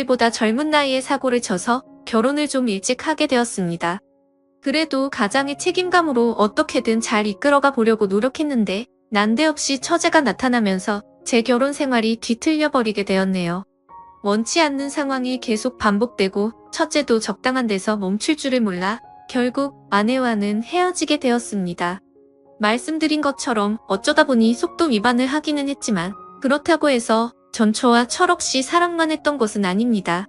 보다 젊은 나이에 사고를 쳐서 결혼을 좀 일찍 하게 되었습니다. 그래도 가장의 책임감으로 어떻게든 잘 이끌어가 보려고 노력했는데 난데없이 처제가 나타나면서 제 결혼 생활이 뒤틀려 버리게 되었네요. 원치 않는 상황이 계속 반복되고 첫째도 적당한 데서 멈출 줄을 몰라 결국 아내와는 헤어지게 되었습니다. 말씀드린 것처럼 어쩌다 보니 속도 위반을 하기는 했지만 그렇다고 해서 전처와 철없이 사랑만 했던 것은 아닙니다.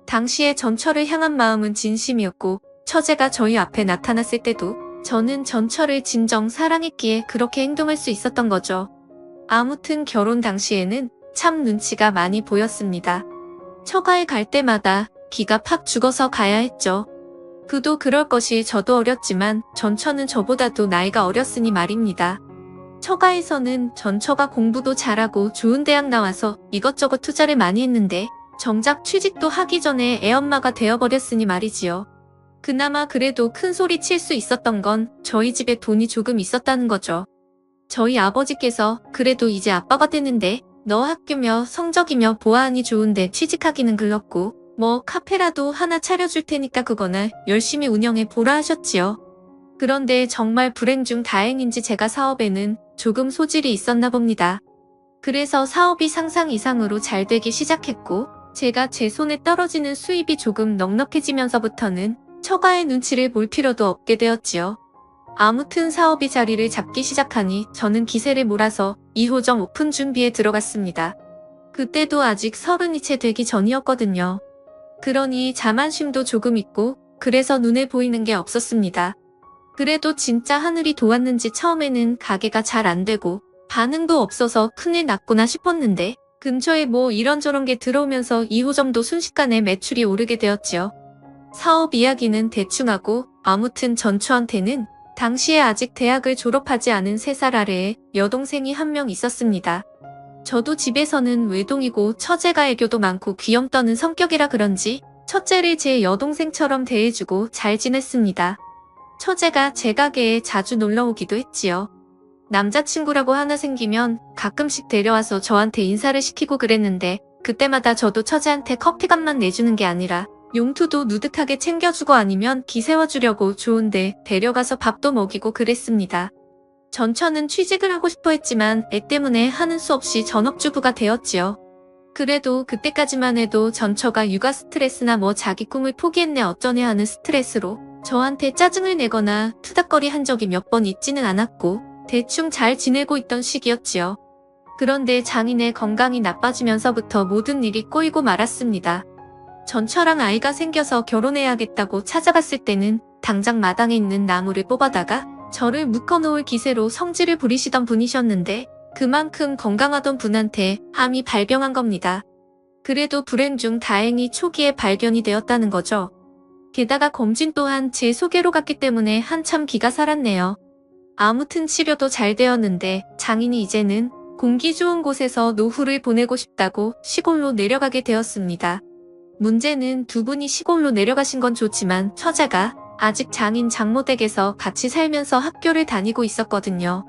당시에 전처를 향한 마음은 진심이었고 처제가 저희 앞에 나타났을 때도 저는 전처를 진정 사랑했기에 그렇게 행동할 수 있었던 거죠. 아무튼 결혼 당시에는 참 눈치가 많이 보였습니다. 처가에 갈 때마다 기가 팍 죽어서 가야 했죠. 그도 그럴 것이 저도 어렸지만 전처는 저보다도 나이가 어렸으니 말입니다. 처가에서는 전처가 공부도 잘하고 좋은 대학 나와서 이것저것 투자를 많이 했는데 정작 취직도 하기 전에 애엄마가 되어버렸으니 말이지요. 그나마 그래도 큰 소리 칠 수 있었던 건 저희 집에 돈이 조금 있었다는 거죠. 저희 아버지께서 그래도 이제 아빠가 됐는데 너 학교며 성적이며 보아하니 좋은데 취직하기는 글렀고 뭐 카페라도 하나 차려줄 테니까 그거나 열심히 운영해 보라 하셨지요. 그런데 정말 불행 중 다행인지 제가 사업에는 조금 소질이 있었나 봅니다. 그래서 사업이 상상 이상으로 잘 되기 시작했고 제가 제 손에 떨어지는 수입이 조금 넉넉해지면서부터는 처가의 눈치를 볼 필요도 없게 되었지요. 아무튼 사업이 자리를 잡기 시작하니 저는 기세를 몰아서 2호점 오픈 준비에 들어갔습니다. 그때도 아직 30이 채 되기 전이었거든요. 그러니 자만심도 조금 있고 그래서 눈에 보이는 게 없었습니다. 그래도 진짜 하늘이 도왔는지 처음에는 가게가 잘 안 되고 반응도 없어서 큰일 났구나 싶었는데 근처에 뭐 이런저런 게 들어오면서 2호점도 순식간에 매출이 오르게 되었지요. 사업 이야기는 대충 하고 아무튼 전처한테는 당시에 아직 대학을 졸업하지 않은 3살 아래에 여동생이 한 명 있었습니다. 저도 집에서는 외동이고 처제가 애교도 많고 귀염 떠는 성격이라 그런지 첫째를 제 여동생처럼 대해주고 잘 지냈습니다. 처제가 제 가게에 자주 놀러오기도 했지요. 남자친구라고 하나 생기면 가끔씩 데려와서 저한테 인사를 시키고 그랬는데 그때마다 저도 처제한테 커피값만 내주는 게 아니라 용투도 누듯하게 챙겨주고 아니면 기세워주려고 좋은데 데려가서 밥도 먹이고 그랬습니다. 전처는 취직을 하고 싶어 했지만 애 때문에 하는 수 없이 전업주부가 되었지요. 그래도 그때까지만 해도 전처가 육아 스트레스나 뭐 자기 꿈을 포기했네 어쩌네 하는 스트레스로 저한테 짜증을 내거나 투닥거리 한 적이 몇 번 있지는 않았고 대충 잘 지내고 있던 시기였지요. 그런데 장인의 건강이 나빠지면서부터 모든 일이 꼬이고 말았습니다. 전처랑 아이가 생겨서 결혼해야겠다고 찾아갔을 때는 당장 마당에 있는 나무를 뽑아다가 저를 묶어놓을 기세로 성질을 부리시던 분이셨는데 그만큼 건강하던 분한테 암이 발병한 겁니다. 그래도 불행 중 다행히 초기에 발견이 되었다는 거죠. 게다가 검진 또한 제 소개로 갔기 때문에 한참 기가 살았네요. 아무튼 치료도 잘 되었는데 장인이 이제는 공기 좋은 곳에서 노후를 보내고 싶다고 시골로 내려가게 되었습니다. 문제는 두 분이 시골로 내려가신 건 좋지만 처제가 아직 장인 장모댁에서 같이 살면서 학교를 다니고 있었거든요.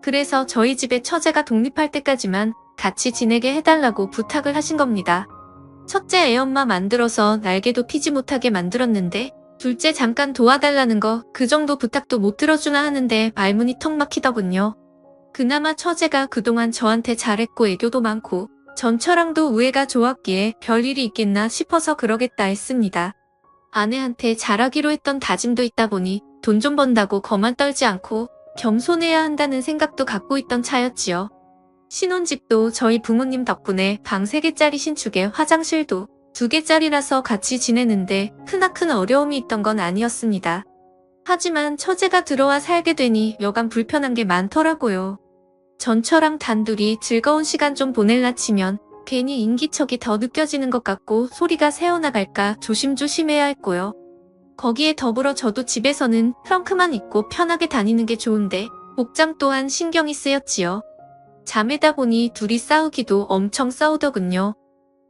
그래서 저희 집에 처제가 독립할 때까지만 같이 지내게 해달라고 부탁을 하신 겁니다. 첫째 애엄마 만들어서 날개도 피지 못하게 만들었는데 둘째 잠깐 도와달라는 거 그 정도 부탁도 못 들어주나 하는데 말문이 턱 막히더군요. 그나마 처제가 그동안 저한테 잘했고 애교도 많고 전처랑도 우애가 좋았기에 별일이 있겠나 싶어서 그러겠다 했습니다. 아내한테 잘하기로 했던 다짐도 있다 보니 돈 좀 번다고 거만 떨지 않고 겸손해야 한다는 생각도 갖고 있던 차였지요. 신혼집도 저희 부모님 덕분에 방 3개짜리 신축에 화장실도 2개짜리라서 같이 지내는데 크나큰 어려움이 있던 건 아니었습니다. 하지만 처제가 들어와 살게 되니 여간 불편한 게 많더라고요. 전처랑 단둘이 즐거운 시간 좀 보낼라 치면 괜히 인기척이 더 느껴지는 것 같고 소리가 새어나갈까 조심조심해야 했고요. 거기에 더불어 저도 집에서는 트렁크만 입고 편하게 다니는 게 좋은데 복장 또한 신경이 쓰였지요. 자매다 보니 둘이 싸우기도 엄청 싸우더군요.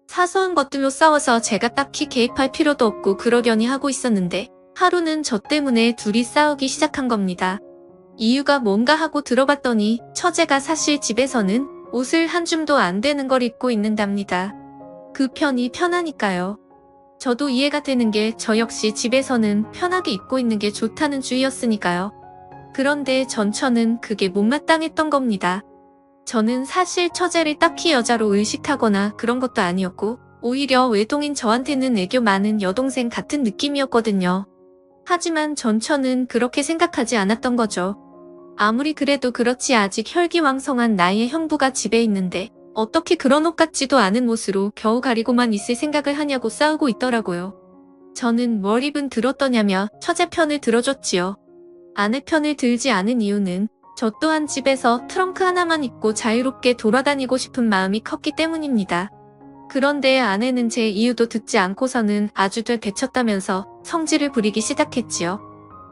사소한 것들로 싸워서 제가 딱히 개입할 필요도 없고 그러려니 하고 있었는데 하루는 저 때문에 둘이 싸우기 시작한 겁니다. 이유가 뭔가 하고 들어봤더니 처제가 사실 집에서는 옷을 한 줌도 안 되는 걸 입고 있는답니다. 그 편이 편하니까요. 저도 이해가 되는 게 저 역시 집에서는 편하게 입고 있는 게 좋다는 주의였으니까요. 그런데 전처는 그게 못마땅했던 겁니다. 저는 사실 처제를 딱히 여자로 의식하거나 그런 것도 아니었고 오히려 외동인 저한테는 애교 많은 여동생 같은 느낌이었거든요. 하지만 전처는 그렇게 생각하지 않았던 거죠. 아무리 그래도 그렇지 아직 혈기왕성한 나이의 형부가 집에 있는데 어떻게 그런 옷 같지도 않은 옷으로 겨우 가리고만 있을 생각을 하냐고 싸우고 있더라고요. 저는 뭘 입은 들었더냐며 처제 편을 들어줬지요. 아내 편을 들지 않은 이유는 저 또한 집에서 트렁크 하나만 입고 자유롭게 돌아다니고 싶은 마음이 컸기 때문입니다. 그런데 아내는 제 이유도 듣지 않고서는 아주들 대쳤다면서 성질을 부리기 시작했지요.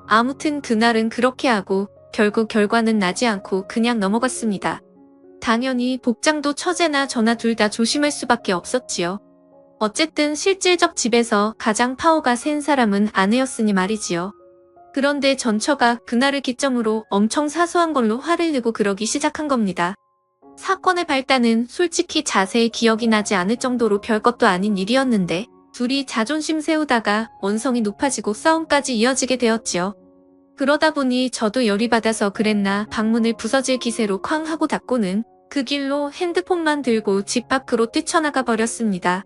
아무튼 그날은 그렇게 하고 결국 결과는 나지 않고 그냥 넘어갔습니다. 당연히 복장도 처제나 저나 둘 다 조심할 수밖에 없었지요. 어쨌든 실질적 집에서 가장 파워가 센 사람은 아내였으니 말이지요. 그런데 전처가 그날을 기점으로 엄청 사소한 걸로 화를 내고 그러기 시작한 겁니다. 사건의 발단은 솔직히 자세히 기억이 나지 않을 정도로 별것도 아닌 일이었는데 둘이 자존심 세우다가 원성이 높아지고 싸움까지 이어지게 되었지요. 그러다 보니 저도 열이 받아서 그랬나 방문을 부서질 기세로 쾅 하고 닫고는 그 길로 핸드폰만 들고 집 밖으로 뛰쳐나가 버렸습니다.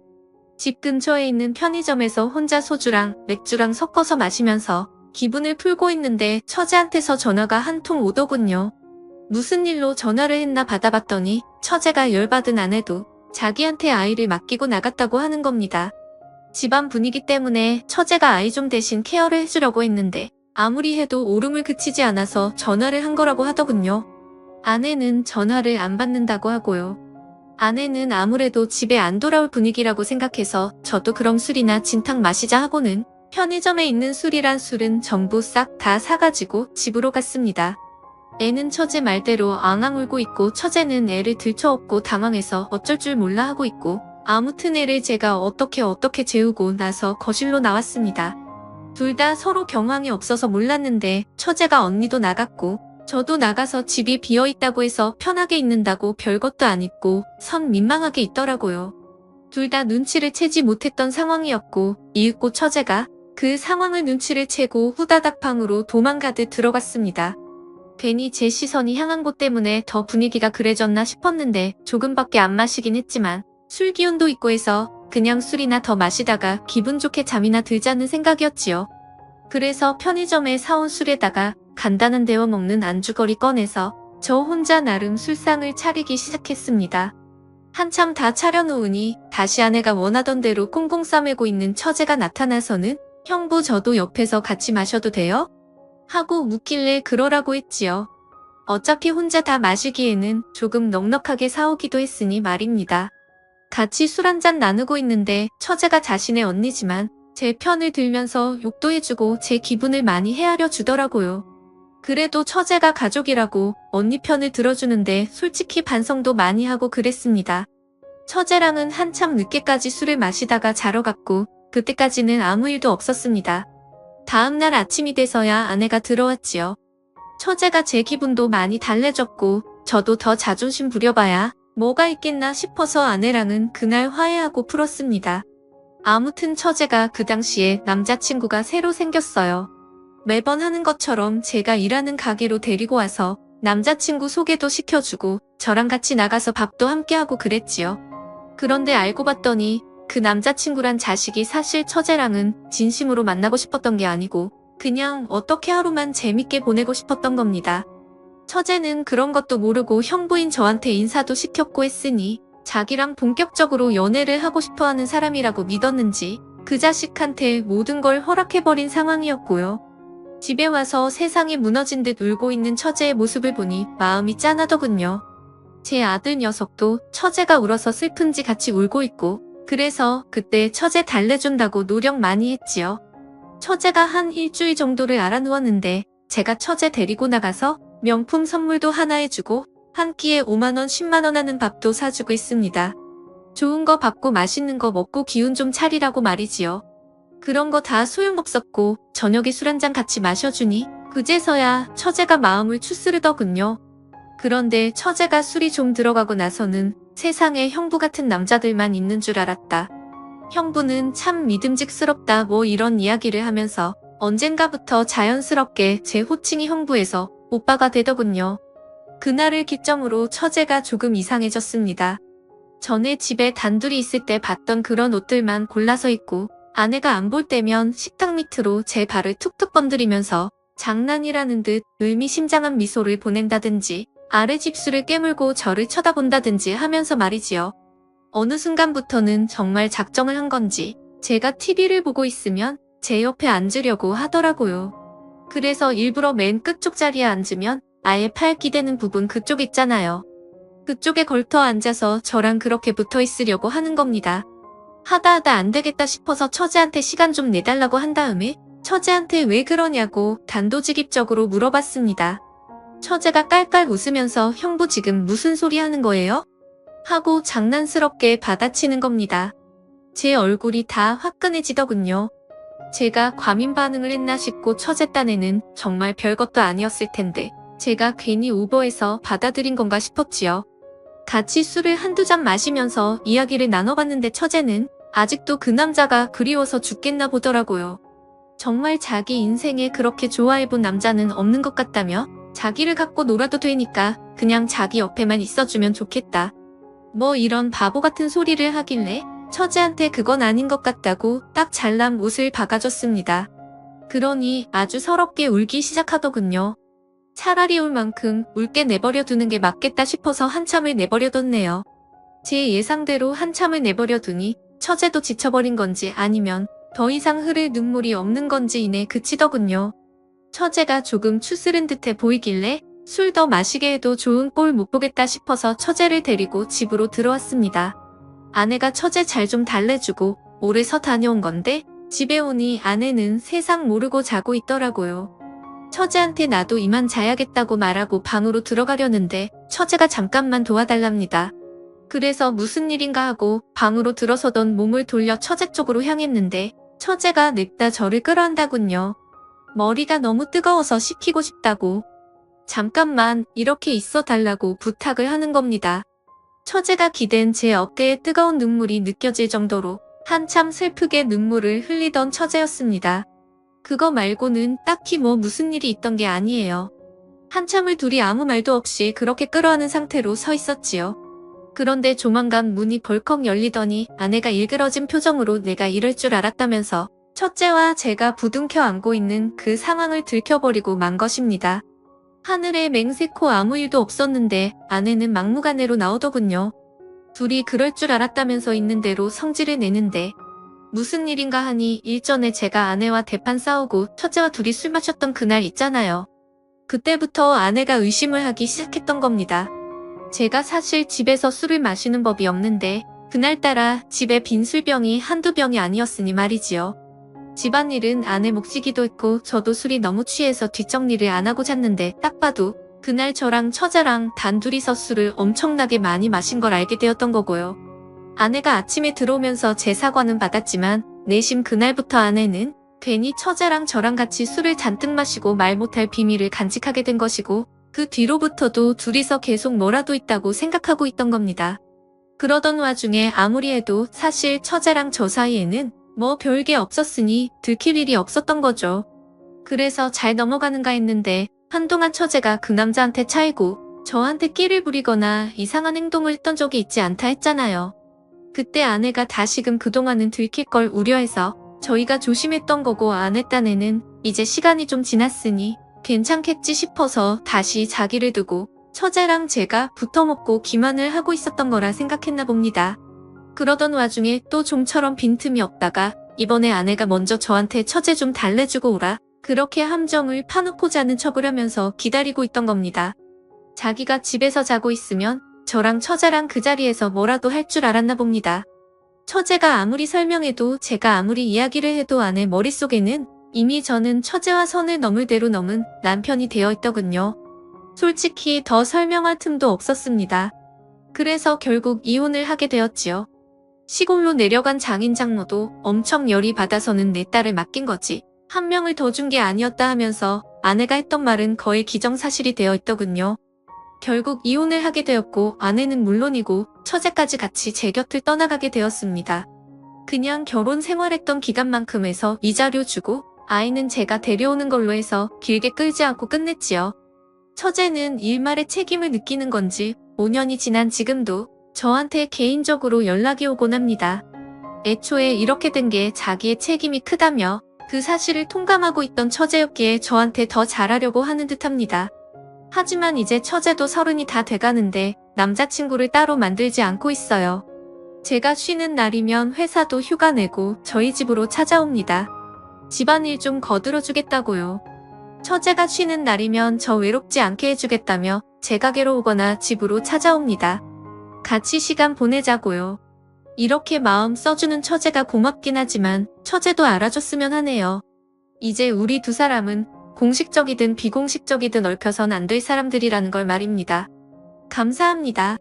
집 근처에 있는 편의점에서 혼자 소주랑 맥주랑 섞어서 마시면서 기분을 풀고 있는데 처제한테서 전화가 한 통 오더군요. 무슨 일로 전화를 했나 받아봤더니 처제가 열받은 아내도 자기한테 아이를 맡기고 나갔다고 하는 겁니다. 집안 분위기 때문에 처제가 아이 좀 대신 케어를 해주려고 했는데 아무리 해도 오름을 그치지 않아서 전화를 한 거라고 하더군요. 아내는 전화를 안 받는다고 하고요. 아내는 아무래도 집에 안 돌아올 분위기라고 생각해서 저도 그럼 술이나 진탕 마시자 하고는 편의점에 있는 술이란 술은 전부 싹 다 사가지고 집으로 갔습니다. 애는 처제 말대로 앙앙 울고 있고 처제는 애를 들쳐업고 당황해서 어쩔 줄 몰라 하고 있고 아무튼 애를 제가 어떻게 재우고 나서 거실로 나왔습니다. 둘 다 서로 경황이 없어서 몰랐는데 처제가 언니도 나갔고 저도 나가서 집이 비어있다고 해서 편하게 있는다고 별것도 안 입고 선 민망하게 있더라고요. 둘 다 눈치를 채지 못했던 상황이었고 이윽고 처제가 그 상황을 눈치를 채고 후다닥 방으로 도망가듯 들어갔습니다. 괜히 제 시선이 향한 곳 때문에 더 분위기가 그래졌나 싶었는데 조금밖에 안 마시긴 했지만 술 기운도 있고 해서 그냥 술이나 더 마시다가 기분 좋게 잠이나 들자는 생각이었지요. 그래서 편의점에 사온 술에다가 간단한 데워 먹는 안주거리 꺼내서 저 혼자 나름 술상을 차리기 시작했습니다. 한참 다 차려놓으니 다시 아내가 원하던 대로 꽁꽁 싸매고 있는 처제가 나타나서는 형부 저도 옆에서 같이 마셔도 돼요? 하고 묻길래 그러라고 했지요. 어차피 혼자 다 마시기에는 조금 넉넉하게 사오기도 했으니 말입니다. 같이 술 한잔 나누고 있는데 처제가 자신의 언니지만 제 편을 들면서 욕도 해주고 제 기분을 많이 헤아려 주더라고요. 그래도 처제가 가족이라고 언니 편을 들어주는데 솔직히 반성도 많이 하고 그랬습니다. 처제랑은 한참 늦게까지 술을 마시다가 자러 갔고 그때까지는 아무 일도 없었습니다. 다음날 아침이 돼서야 아내가 들어왔지요. 처제가 제 기분도 많이 달래줬고 저도 더 자존심 부려봐야 뭐가 있겠나 싶어서 아내랑은 그날 화해하고 풀었습니다. 아무튼 처제가 그 당시에 남자친구가 새로 생겼어요. 매번 하는 것처럼 제가 일하는 가게로 데리고 와서 남자친구 소개도 시켜주고 저랑 같이 나가서 밥도 함께하고 그랬지요. 그런데 알고 봤더니 그 남자친구란 자식이 사실 처제랑은 진심으로 만나고 싶었던 게 아니고 그냥 어떻게 하루만 재밌게 보내고 싶었던 겁니다. 처제는 그런 것도 모르고 형부인 저한테 인사도 시켰고 했으니 자기랑 본격적으로 연애를 하고 싶어하는 사람이라고 믿었는지 그 자식한테 모든 걸 허락해버린 상황이었고요. 집에 와서 세상이 무너진 듯 울고 있는 처제의 모습을 보니 마음이 짠하더군요. 제 아들 녀석도 처제가 울어서 슬픈지 같이 울고 있고 그래서 그때 처제 달래준다고 노력 많이 했지요. 처제가 한 일주일 정도를 알아누웠는데 제가 처제 데리고 나가서 명품 선물도 하나 해주고 한 끼에 5만원 10만원 하는 밥도 사주고 있습니다. 좋은 거 받고 맛있는 거 먹고 기운 좀 차리라고 말이지요. 그런 거 다 소용없었고 저녁에 술 한잔 같이 마셔주니 그제서야 처제가 마음을 추스르더군요. 그런데 처제가 술이 좀 들어가고 나서는 세상에 형부 같은 남자들만 있는 줄 알았다. 형부는 참 믿음직스럽다 뭐 이런 이야기를 하면서 언젠가부터 자연스럽게 제 호칭이 형부에서 오빠가 되더군요. 그날을 기점으로 처제가 조금 이상해졌습니다. 전에 집에 단둘이 있을 때 봤던 그런 옷들만 골라서 입고 아내가 안 볼 때면 식탁 밑으로 제 발을 툭툭 건드리면서 장난이라는 듯 의미심장한 미소를 보낸다든지 아랫입술을 깨물고 저를 쳐다본다든지 하면서 말이지요. 어느 순간부터는 정말 작정을 한 건지 제가 TV를 보고 있으면 제 옆에 앉으려고 하더라고요. 그래서 일부러 맨 끝쪽 자리에 앉으면 아예 팔 기대는 부분 그쪽 있잖아요. 그쪽에 걸터 앉아서 저랑 그렇게 붙어 있으려고 하는 겁니다. 하다 안 되겠다 싶어서 처제한테 시간 좀 내달라고 한 다음에 처제한테 왜 그러냐고 단도직입적으로 물어봤습니다. 처제가 깔깔 웃으면서 형부 지금 무슨 소리 하는 거예요? 하고 장난스럽게 받아치는 겁니다. 제 얼굴이 다 화끈해지더군요. 제가 과민 반응을 했나 싶고 처제 딴에는 정말 별것도 아니었을 텐데 제가 괜히 오버해서 받아들인 건가 싶었지요. 같이 술을 한두 잔 마시면서 이야기를 나눠봤는데 처제는 아직도 그 남자가 그리워서 죽겠나 보더라고요. 정말 자기 인생에 그렇게 좋아해본 남자는 없는 것 같다며 자기를 갖고 놀아도 되니까 그냥 자기 옆에만 있어주면 좋겠다. 뭐 이런 바보 같은 소리를 하길래 처제한테 그건 아닌 것 같다고 딱 잘난 못을 박아줬습니다. 그러니 아주 서럽게 울기 시작하더군요. 차라리 울 만큼 울게 내버려 두는 게 맞겠다 싶어서 한참을 내버려 뒀네요. 제 예상대로 한참을 내버려 두니 처제도 지쳐버린 건지 아니면 더 이상 흐를 눈물이 없는 건지 이내 그치더군요. 처제가 조금 추스른 듯해 보이길래 술 더 마시게 해도 좋은 꼴 못 보겠다 싶어서 처제를 데리고 집으로 들어왔습니다. 아내가 처제 잘 좀 달래주고 오래서 다녀온 건데 집에 오니 아내는 세상 모르고 자고 있더라고요. 처제한테 나도 이만 자야겠다고 말하고 방으로 들어가려는데 처제가 잠깐만 도와달랍니다. 그래서 무슨 일인가 하고 방으로 들어서던 몸을 돌려 처제 쪽으로 향했는데 처제가 냅다 저를 끌어안다군요. 머리가 너무 뜨거워서 식히고 싶다고. 잠깐만 이렇게 있어 달라고 부탁을 하는 겁니다. 처제가 기댄 제 어깨에 뜨거운 눈물이 느껴질 정도로 한참 슬프게 눈물을 흘리던 처제였습니다. 그거 말고는 딱히 뭐 무슨 일이 있던 게 아니에요. 한참을 둘이 아무 말도 없이 그렇게 끌어안은 상태로 서 있었지요. 그런데 조만간 문이 벌컥 열리더니 아내가 일그러진 표정으로 내가 이럴 줄 알았다면서 첫째와 제가 부둥켜 안고 있는 그 상황을 들켜버리고 만 것입니다. 하늘에 맹세코 아무 일도 없었는데 아내는 막무가내로 나오더군요. 둘이 그럴 줄 알았다면서 있는 대로 성질을 내는데 무슨 일인가 하니 일전에 제가 아내와 대판 싸우고 첫째와 둘이 술 마셨던 그날 있잖아요. 그때부터 아내가 의심을 하기 시작했던 겁니다. 제가 사실 집에서 술을 마시는 법이 없는데 그날따라 집에 빈 술병이 한두 병이 아니었으니 말이지요. 집안일은 아내 몫이기도 했고 저도 술이 너무 취해서 뒷정리를 안 하고 잤는데 딱 봐도 그날 저랑 처자랑 단둘이서 술을 엄청나게 많이 마신 걸 알게 되었던 거고요. 아내가 아침에 들어오면서 제 사과는 받았지만 내심 그날부터 아내는 괜히 처자랑 저랑 같이 술을 잔뜩 마시고 말 못할 비밀을 간직하게 된 것이고 그 뒤로부터도 둘이서 계속 뭐라도 있다고 생각하고 있던 겁니다. 그러던 와중에 아무리 해도 사실 처자랑 저 사이에는 뭐 별게 없었으니 들킬 일이 없었던 거죠. 그래서 잘 넘어가는가 했는데 한동안 처제가 그 남자한테 차이고 저한테 끼를 부리거나 이상한 행동을 했던 적이 있지 않다 했잖아요. 그때 아내가 다시금 그동안은 들킬 걸 우려해서 저희가 조심했던 거고 아내 딴에는 이제 시간이 좀 지났으니 괜찮겠지 싶어서 다시 자기를 두고 처제랑 제가 붙어먹고 기만을 하고 있었던 거라 생각했나 봅니다. 그러던 와중에 또 좀처럼 빈틈이 없다가 이번에 아내가 먼저 저한테 처제 좀 달래주고 오라 그렇게 함정을 파놓고 자는 척을 하면서 기다리고 있던 겁니다. 자기가 집에서 자고 있으면 저랑 처제랑 그 자리에서 뭐라도 할 줄 알았나 봅니다. 처제가 아무리 설명해도 제가 아무리 이야기를 해도 아내 머릿속에는 이미 저는 처제와 선을 넘을 대로 넘은 남편이 되어 있더군요. 솔직히 더 설명할 틈도 없었습니다. 그래서 결국 이혼을 하게 되었지요. 시골로 내려간 장인 장모도 엄청 열이 받아서는 내 딸을 맡긴 거지. 한 명을 더 준 게 아니었다 하면서 아내가 했던 말은 거의 기정사실이 되어 있더군요. 결국 이혼을 하게 되었고 아내는 물론이고 처제까지 같이 제 곁을 떠나가게 되었습니다. 그냥 결혼 생활했던 기간만큼 해서 이자료 주고 아이는 제가 데려오는 걸로 해서 길게 끌지 않고 끝냈지요. 처제는 일말의 책임을 느끼는 건지 5년이 지난 지금도 저한테 개인적으로 연락이 오곤 합니다. 애초에 이렇게 된 게 자기의 책임이 크다며 그 사실을 통감하고 있던 처제였기에 저한테 더 잘하려고 하는 듯합니다. 하지만 이제 처제도 30이 다 돼가는데 남자친구를 따로 만들지 않고 있어요. 제가 쉬는 날이면 회사도 휴가 내고 저희 집으로 찾아옵니다. 집안일 좀 거들어주겠다고요. 처제가 쉬는 날이면 저 외롭지 않게 해주겠다며 제 가게로 오거나 집으로 찾아옵니다. 같이 시간 보내자고요. 이렇게 마음 써주는 처제가 고맙긴 하지만 처제도 알아줬으면 하네요. 이제 우리 두 사람은 공식적이든 비공식적이든 얽혀선 안 될 사람들이라는 걸 말입니다. 감사합니다.